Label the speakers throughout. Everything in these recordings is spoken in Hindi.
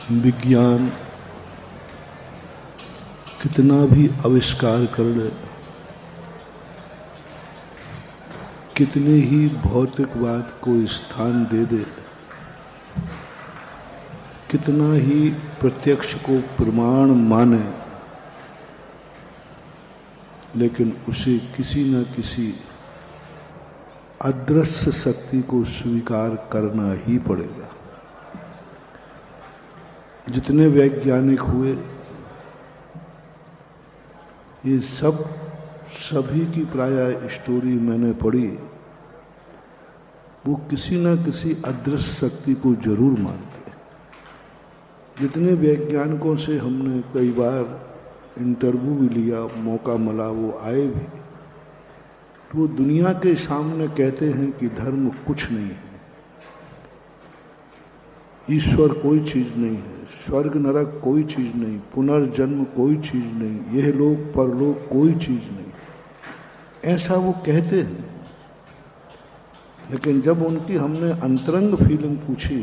Speaker 1: विज्ञान कितना भी आविष्कार कर ले, कितने ही भौतिकवाद को स्थान दे दे, कितना ही प्रत्यक्ष को प्रमाण माने, लेकिन उसे किसी न किसी अदृश्य शक्ति को स्वीकार करना ही पड़ेगा। जितने वैज्ञानिक हुए, ये सभी की प्रायः स्टोरी मैंने पढ़ी, वो किसी न किसी अदृश्य शक्ति को जरूर मानते। जितने वैज्ञानिकों से हमने कई बार इंटरव्यू भी लिया, मौका मिला, वो आए भी, तो वो दुनिया के सामने कहते हैं कि धर्म कुछ नहीं है, ईश्वर कोई चीज नहीं है, स्वर्ग नरक कोई चीज नहीं, पुनर्जन्म कोई चीज नहीं, यह लोक परलोक कोई चीज नहीं, ऐसा वो कहते हैं। लेकिन जब उनकी हमने अंतरंग फीलिंग पूछी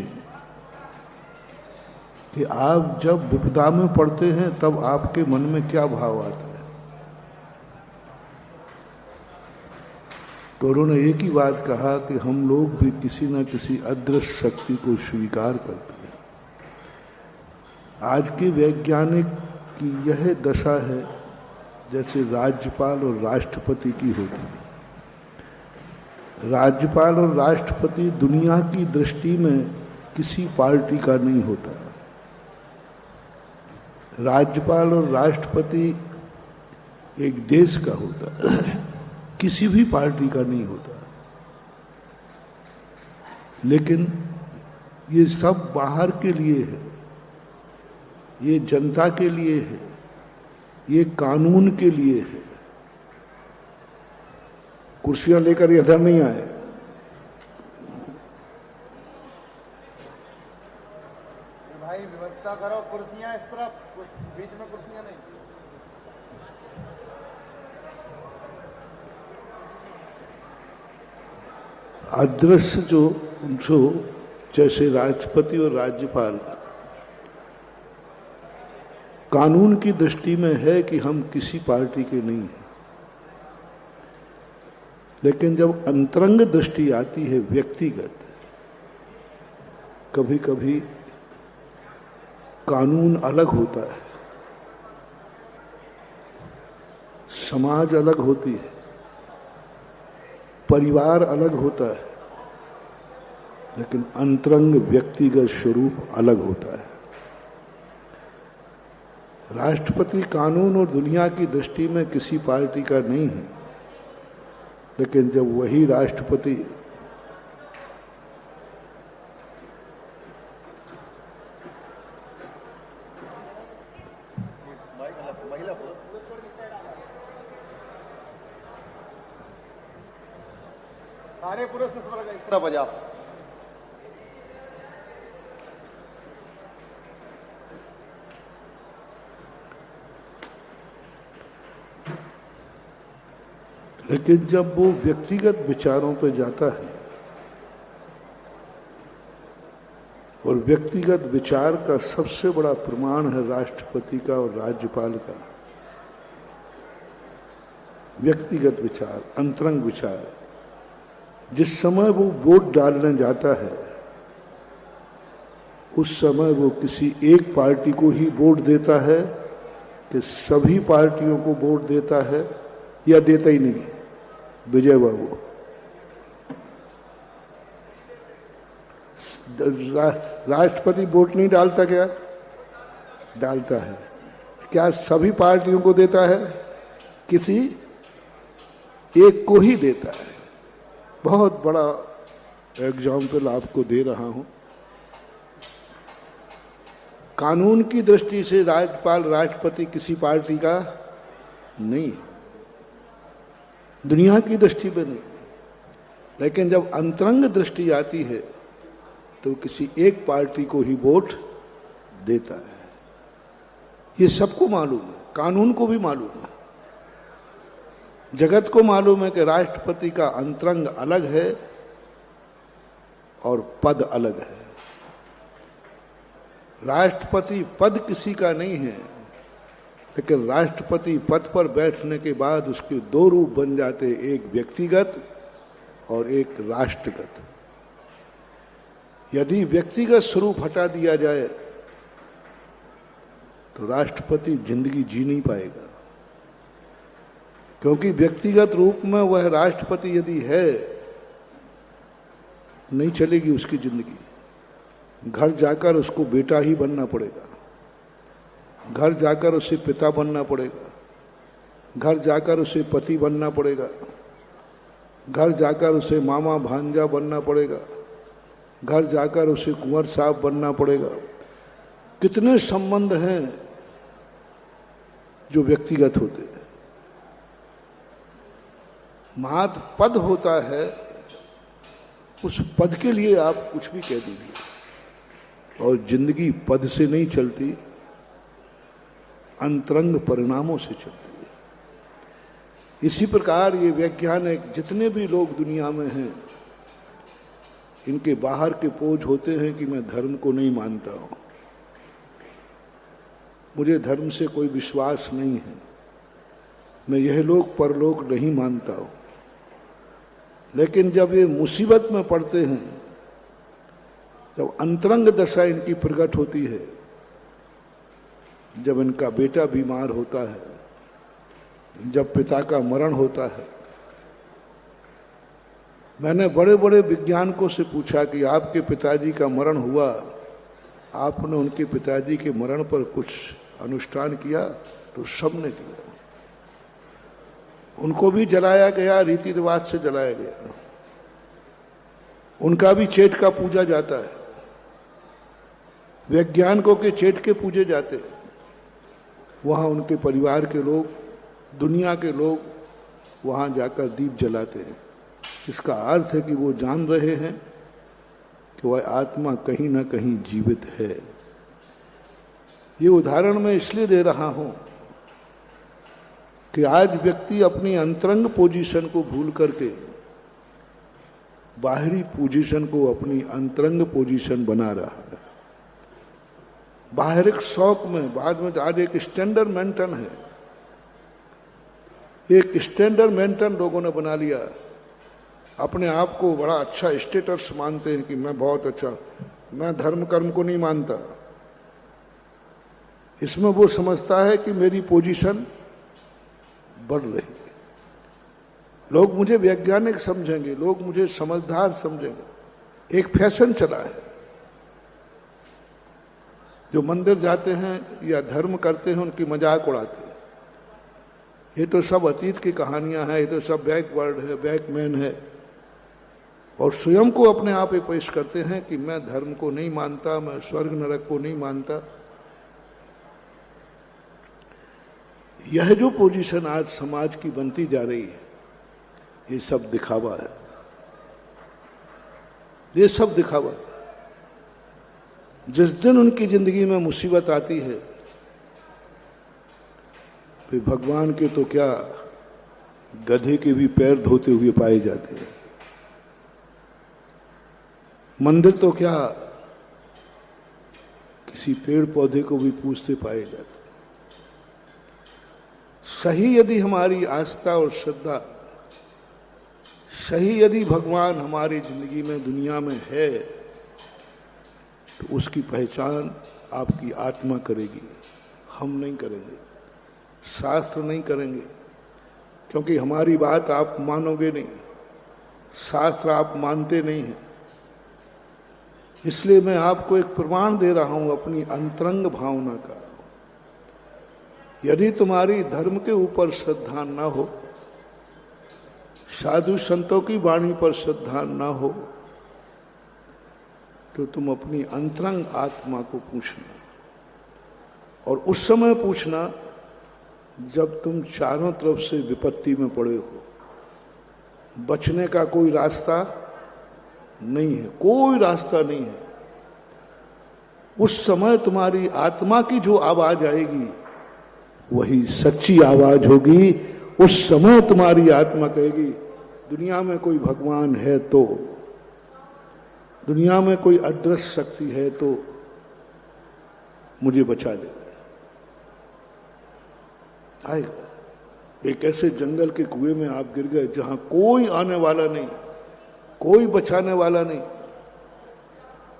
Speaker 1: कि आप जब विपदा में पड़ते हैं तब आपके मन में क्या भाव आता है, तो उन्होंने एक ही बात कहा कि हम लोग भी किसी न किसी अदृश्य शक्ति को स्वीकार करते हैं। आज के वैज्ञानिक की यह दशा है जैसे राज्यपाल और राष्ट्रपति की होती है। राज्यपाल और राष्ट्रपति दुनिया की दृष्टि में किसी पार्टी का नहीं होता। राज्यपाल और राष्ट्रपति एक देश का होता है, किसी भी पार्टी का नहीं होता। लेकिन ये सब बाहर के लिए है, ये जनता के लिए है, ये कानून के लिए है। कुर्सियां लेकर इधर नहीं आए।
Speaker 2: भाई व्यवस्था करो, कुर्सियां इस तरफ, बीच में कुर्सियां नहीं।
Speaker 1: अदृश्य जो जैसे राष्ट्रपति और राज्यपाल कानून की दृष्टि में है कि हम किसी पार्टी के नहीं हैं, लेकिन जब अंतरंग दृष्टि आती है व्यक्तिगत, कभी कभी कानून अलग होता है, समाज अलग होती है, परिवार अलग होता है, लेकिन अंतरंग व्यक्तिगत स्वरूप अलग होता है। राष्ट्रपति कानून और दुनिया की दृष्टि में किसी पार्टी का नहीं है, लेकिन जब वही राष्ट्रपति
Speaker 2: सारे पुरुष इस तरह बजाओ।
Speaker 1: लेकिन जब वो व्यक्तिगत विचारों पर जाता है और व्यक्तिगत विचार का सबसे बड़ा प्रमाण है राष्ट्रपति का और राज्यपाल का व्यक्तिगत विचार, अंतरंग विचार। जिस समय वो वोट डालने जाता है उस समय वो किसी एक पार्टी को ही वोट देता है कि सभी पार्टियों को वोट देता है या देता ही नहीं। विजय बाबू, राष्ट्रपति वोट नहीं डालता क्या? डालता है। क्या सभी पार्टियों को देता है? किसी एक को ही देता है। बहुत बड़ा एग्जाम्पल आपको दे रहा हूं। कानून की दृष्टि से राज्यपाल राष्ट्रपति किसी पार्टी का नहीं, दुनिया की दृष्टि पे नहीं, लेकिन जब अंतरंग दृष्टि आती है तो किसी एक पार्टी को ही वोट देता है। ये सबको मालूम है, कानून को भी मालूम है, जगत को मालूम है कि राष्ट्रपति का अंतरंग अलग है और पद अलग है। राष्ट्रपति पद किसी का नहीं है, लेकिन राष्ट्रपति पद पर बैठने के बाद उसके दो रूप बन जाते, एक व्यक्तिगत और एक राष्ट्रगत। यदि व्यक्तिगत स्वरूप हटा दिया जाए तो राष्ट्रपति जिंदगी जी नहीं पाएगा, क्योंकि व्यक्तिगत रूप में वह राष्ट्रपति यदि है, नहीं चलेगी उसकी जिंदगी। घर जाकर उसको बेटा ही बनना पड़ेगा, घर जाकर उसे पिता बनना पड़ेगा, घर जाकर उसे पति बनना पड़ेगा, घर जाकर उसे मामा भांजा बनना पड़ेगा, घर जाकर उसे कुंवर साहब बनना पड़ेगा। कितने संबंध हैं जो व्यक्तिगत होते हैं। मात्र पद होता है, उस पद के लिए आप कुछ भी कह दीजिए, और जिंदगी पद से नहीं चलती, अंतरंग परिणामों से चलती है। इसी प्रकार ये वैज्ञानिक जितने भी लोग दुनिया में हैं, इनके बाहर के पोज होते हैं कि मैं धर्म को नहीं मानता हूं, मुझे धर्म से कोई विश्वास नहीं है, मैं यह लोक परलोक नहीं मानता हूं। लेकिन जब ये मुसीबत में पड़ते हैं, जब अंतरंग दशा इनकी प्रकट होती है, जब इनका बेटा बीमार होता है, जब पिता का मरण होता है, मैंने बड़े बड़े वैज्ञानिकों से पूछा कि आपके पिताजी का मरण हुआ, आपने उनके पिताजी के मरण पर कुछ अनुष्ठान किया? तो सबने किया। उनको भी जलाया गया, रीति रिवाज से जलाया गया, उनका भी चेट का पूजा जाता है, वैज्ञानिकों के चेट के पूजे जाते हैं। वहां उनके परिवार के लोग, दुनिया के लोग वहां जाकर दीप जलाते हैं। इसका अर्थ है कि वो जान रहे हैं कि वह आत्मा कहीं ना कहीं जीवित है। ये उदाहरण मैं इसलिए दे रहा हूं कि आज व्यक्ति अपनी अंतरंग पोजीशन को भूल करके बाहरी पोजीशन को अपनी अंतरंग पोजीशन बना रहा है। बाहरिक शौक में बाद में आज एक स्टैंडर्ड मेंटेन है, एक स्टैंडर्ड मेंटेन लोगों ने बना लिया। अपने आप को बड़ा अच्छा स्टेटस मानते हैं कि मैं बहुत अच्छा, मैं धर्म कर्म को नहीं मानता। इसमें वो समझता है कि मेरी पोजीशन बढ़ रही है, लोग मुझे वैज्ञानिक समझेंगे, लोग मुझे समझदार समझेंगे। एक फैशन चला है, जो मंदिर जाते हैं या धर्म करते हैं उनकी मजाक उड़ाते हैं। ये तो सब अतीत की कहानियां हैं, ये तो सब बैकवर्ड है, बैकमैन है, और स्वयं को अपने आप ही पेश करते हैं कि मैं धर्म को नहीं मानता, मैं स्वर्ग नरक को नहीं मानता। यह जो पोजीशन आज समाज की बनती जा रही है, ये सब दिखावा है, ये सब दिखावा है। जिस दिन उनकी जिंदगी में मुसीबत आती है, फिर भगवान के तो क्या, गधे के भी पैर धोते हुए पाए जाते हैं। मंदिर तो क्या, किसी पेड़ पौधे को भी पूजते पाए जाते। सही यदि हमारी आस्था और श्रद्धा, सही यदि भगवान हमारी जिंदगी में दुनिया में है, तो उसकी पहचान आपकी आत्मा करेगी, हम नहीं करेंगे, शास्त्र नहीं करेंगे, क्योंकि हमारी बात आप मानोगे नहीं, शास्त्र आप मानते नहीं हैं। इसलिए मैं आपको एक प्रमाण दे रहा हूं अपनी अंतरंग भावना का। यदि तुम्हारी धर्म के ऊपर श्रद्धा ना हो, साधु संतों की वाणी पर श्रद्धा ना हो, तो तुम अपनी अंतरंग आत्मा को पूछना, और उस समय पूछना जब तुम चारों तरफ से विपत्ति में पड़े हो, बचने का कोई रास्ता नहीं है, कोई रास्ता नहीं है। उस समय तुम्हारी आत्मा की जो आवाज आएगी वही सच्ची आवाज होगी। उस समय तुम्हारी आत्मा कहेगी दुनिया में कोई भगवान है तो, दुनिया में कोई अदृश्य शक्ति है तो, मुझे बचा ले। आएगा। एक ऐसे जंगल के कुएं में आप गिर गए जहां कोई आने वाला नहीं, कोई बचाने वाला नहीं।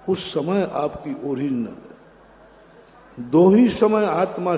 Speaker 1: उस समय आपकी ओरिजिनल दो ही समय आत्मा